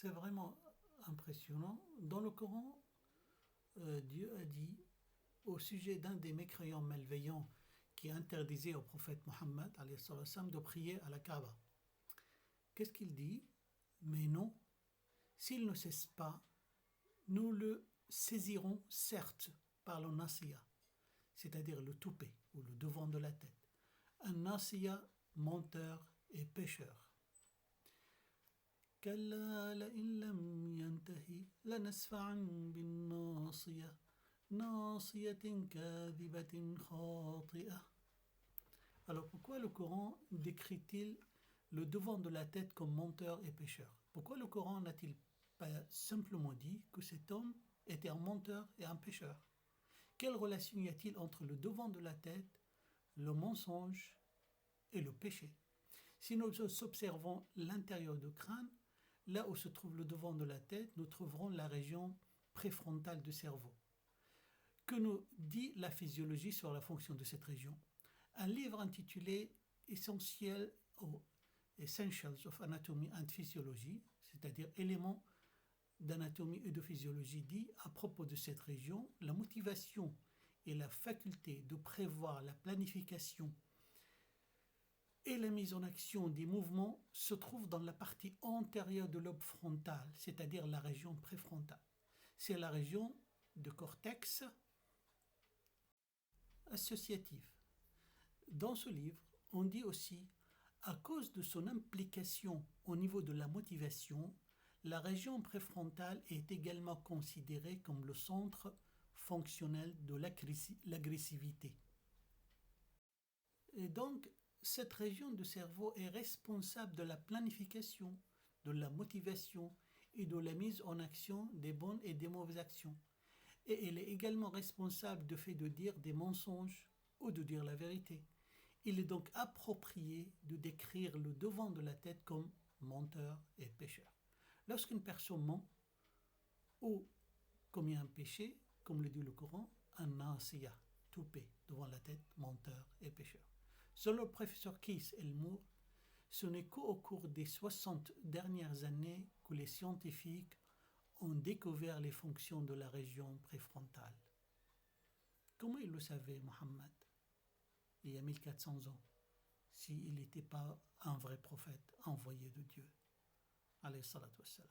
C'est vraiment impressionnant. Dans le Coran, Dieu a dit au sujet d'un des mécréants malveillants qui interdisait au prophète Mohammed alayhi salatu wassalam, de prier à la Kaaba. Qu'est-ce qu'il dit? Mais non, s'il ne cesse pas, nous le saisirons certes par le nasiya, c'est-à-dire le toupet ou le devant de la tête. Un nasiya, menteur et pécheur. كلا لئن لم ينته لنسفعا بالناصية ناصية كاذبة خاطئة. Alors pourquoi le Coran décrit-il le devant de la tête comme menteur et pécheur? Pourquoi le Coran n'a-t-il pas simplement dit que cet homme était un menteur et un pécheur? Quelle relation y a-t-il entre le devant de la tête, le mensonge et le péché? Si nous observons l'intérieur du crâne, là où se trouve le devant de la tête, nous trouverons la région préfrontale du cerveau. Que nous dit la physiologie sur la fonction de cette région? Un livre intitulé Essentials of Anatomy and Physiology, c'est-à-dire éléments d'anatomie et de physiologie, dit à propos de cette région, la motivation et la faculté de prévoir la planification et la mise en action des mouvements se trouvent dans la partie antérieure de lobe frontal, c'est-à-dire la région préfrontale. C'est la région de cortex associatif. Dans ce livre, on dit aussi, à cause de son implication au niveau de la motivation, la région préfrontale est également considérée comme le centre fonctionnel de l'agressivité. Et donc, cette région du cerveau est responsable de la planification, de la motivation et de la mise en action des bonnes et des mauvaises actions. Et elle est également responsable du fait de dire des mensonges ou de dire la vérité. Il est donc approprié de décrire le devant de la tête comme menteur et pécheur. Lorsqu'une personne ment ou commet un péché, comme le dit le Coran, un nasiya, toupet, devant la tête, menteur et pécheur. Selon le professeur Keith Elmour, ce n'est qu'au cours des 60 dernières années que les scientifiques ont découvert les fonctions de la région préfrontale. Comment il le savait, Mohammed, il y a 1400 ans, s'il n'était pas un vrai prophète envoyé de Dieu, alayhi salatu wassalam.